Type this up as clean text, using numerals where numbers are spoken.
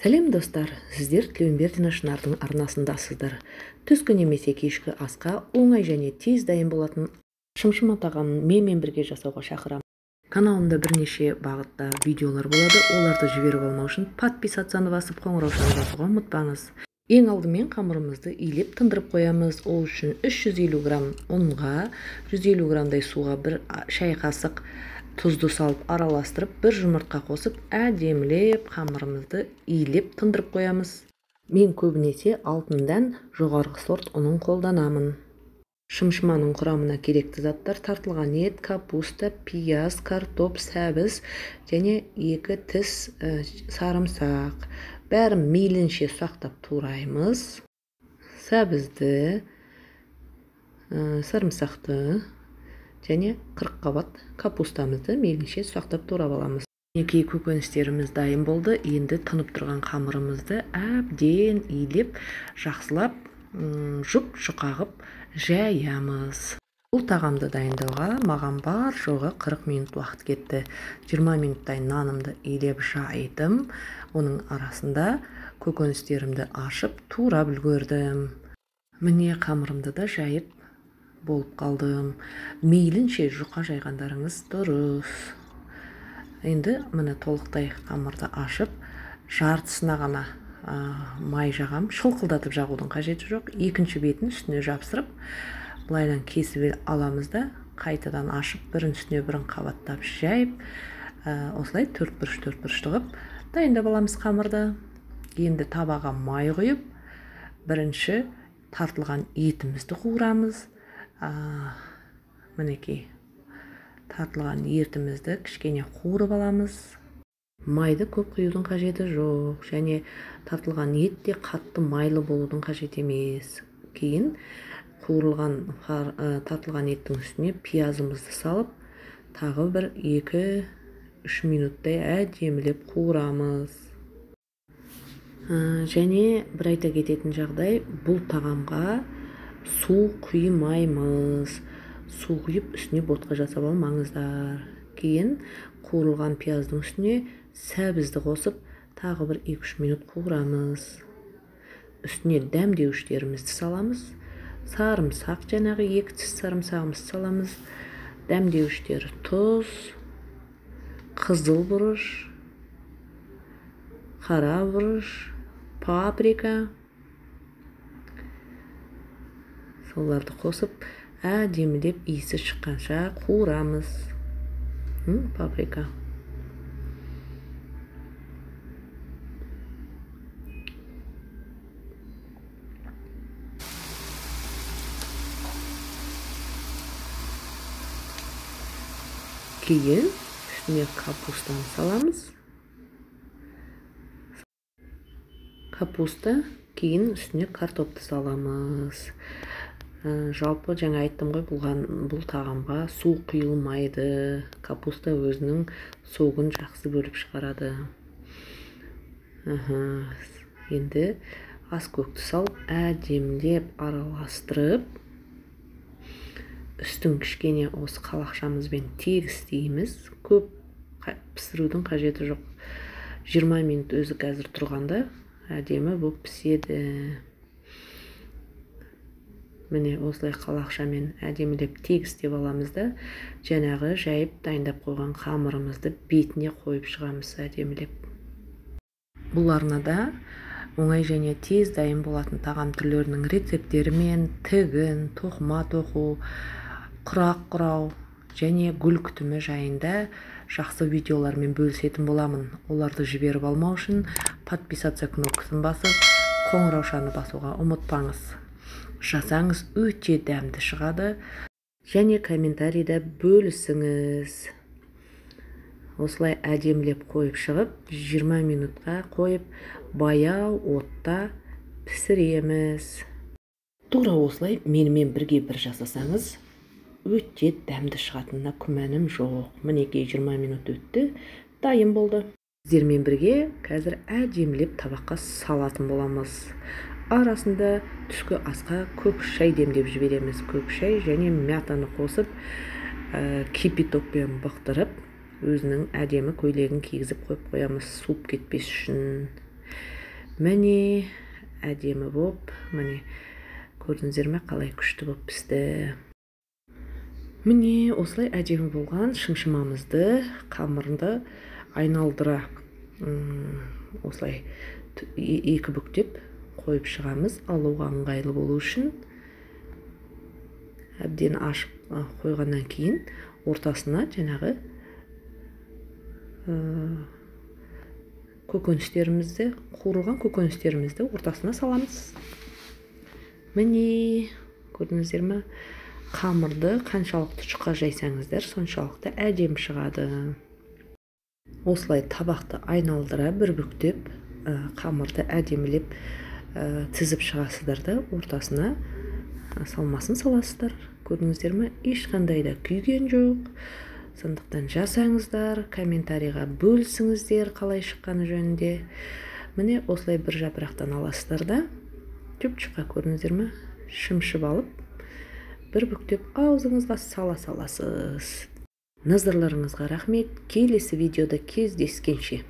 Сәлем достар, сіздер Тілеуімбердина Шынардың арнасындасыздар. Түскі немесе кешкі асқа оңай және тез дайын болатын шымшыма тағамын менімен бірге жасауға шақырамын. Каналымда бірнеше бағытта видеолар болады, оларды жіберіп алмау үшін подписацияны басып қоңыраушаны басуға ұмытпаңыз. Ең алдымен қамырымызды илеп тындырып қоямыз. Ол үшін 350 грамм ұнға, 150 граммдай суға бір шай қасық тұзды салып араластырып, бір жұмыртқа қосып, әдемілеп қамырымызды илеп тындырып қоямыз. Мен көбінесе алтындан жоғарғы сорт ұнын қолданамын. Шымшыманың құрамына керекті заттар: тартылған ет, капуста, пияз, картоп, сәбіз және 2 тіс сарымсақ. Бәрін мейлінше сақтап тураймыз. Сәбізді, сарымсақты және 40 қабат капустамызды мейлінше сақтап турап аламыз. Кей көкөністеріміз дайын болды. Енді тынып тұрған қамырымызды әбден илеп, жақсылап, жұп-жұқағып жаямыз. Бұл тағамды дайындауға маған бар жоғы 40 минут уақыт кетті. 20 минуттай нанымды илеп жайдым. Оның арасында көкөністерімді ашып турап үлгердім. Міне қамырымды да жайып болып қалдым. Мейлінше жұқа жайғандарыңыз дұрыс. Енді міне толықтай қамырды ашып, жартысына ғана май жағам. Шылқылдатып жағудың қажеті жоқ. Екінші бетін үстіне жапсырып, былайдан кесіп аламыз да, қайтадан ашып, бірін үстіне бірін қабаттап жайып, осылай төртбұрыш тығып дайындап аламыз қамырды. Енді табаға май құйып, бірінші тартылған етімізді қуырамыз. Мінекей, тартылған етімізді кішкене қуырып аламыз. Майды көп құюдың қажеті жоқ, және тартылған ет те қатты майлы болудың қажет емес. Кейін тартылған еттің үстіне пиязымызды салып, тағы бір 2-3 минуттай әдемілеп қуырамыз. Және бір айта кететін жағдай, бұл тағамға су құймаймыз. Су құйып үстіне ботқа жасап алмаңыздар. Кейін қуырылған пияздың үстіне сәбізді қосып, тағы бір 2-3 минут қуырамыз. Үстіне дәмдеуіштерімізді саламыз. Сарымсақ, жаңағы 2 тіс сарымсағымызды саламыз. Дәмдеуіштер: тұз, қызыл бұрыш, қара бұрыш, паприка. Соларды қосып, әдемілеп иісі шыққанша қуырамыз. Паприка. Кейін үстіне капустаны саламыз. Капуста, кейін үстіне картопты саламыз. Жалпы жаңа айттым ғой, бұл тағамға су құйылмайды. Капуста өзінің суын жақсы бөліп шығарады. Енді ас көкті салып, әдемілеп араластырып, үстін кішкене осы қалақшамызбен тегістейміз. Көп пісірудің қажеті жоқ. 20 минут өзі қазір тұрғанда әдемі болып піседі. Міне осылай қалақшамен әдемілеп тегістеп аламыз да, жаңағы жайып дайындап қойған қамырымызды бетіне қойып шығамыз әдемілеп. Бұл арнада оңай және тез дайын болатын тағам түрлерінің рецептері мен тігін, тоқыма тоқу, құрақ құрау және гүл күтімі жайында жақсы видеолармен бөлісетін боламын. Оларды жіберіп алмау үшін подписация кнопкасын басып, қоңыраушаны басуға ұмытпаңыз. Жасаңыз, өте дәмді шығады. Және комментарийда бөлісіңіз. Осылай әдемілеп қойып шығып, 20 минутқа қойып, баяу отта пісіреміз. Тура осылай менімен бірге бір жасасаңыз, өте дәмді шығатынына күмәнім жоқ. Мінекей 20 минут өтті, дайын болды. Сіздермен бірге қазір әдемілеп табаққа салатын боламыз. Арасында түскі асқа көк шай демдеп жібереміз. Көк шай және мятаны қосып, кипятокпен бұқтырып, өзінің әдемі көйлегін кигізіп қойып қоямыз, суып кетпес үшін. Міне әдемі боп, міне көрдіңіздер ме, қалай күшті боп пісті. Міне осылай әдемі болған шымшымамызды қамырды айналдыра осылай екі бүктеп қойып шығамыз. Алуға ыңғайлы болу үшін әбден ашып қойғаннан кейін ортасына жаңағы көкөністерімізді, қуырылған көкөністерімізді ортасына саламыз. Міне көрдіңіздер ме? Қамырды қаншалықты жұқа жайсаңыздар, соншалықты әдемі шығады. Осылай табақты айналдыра бір бүктеп, қамырды әдемілеп тізіп шығасыздар да ортасына салмасын саласыздар. Көрдіңіздер ме? Ешқандай да күйген жоқ. Сондықтан жасаңыздар, комментарийға бөлісіңіздер қалай шыққаны жөнінде. Міне осылай бір жапырақтан аласыздар да, жұп-жұқа көрдіңіздер ме? Шымшып алып, бір бүктеп аузыңызға сала саласыз. Назарларыңызға рахмет. Келесі видеода кездескенше.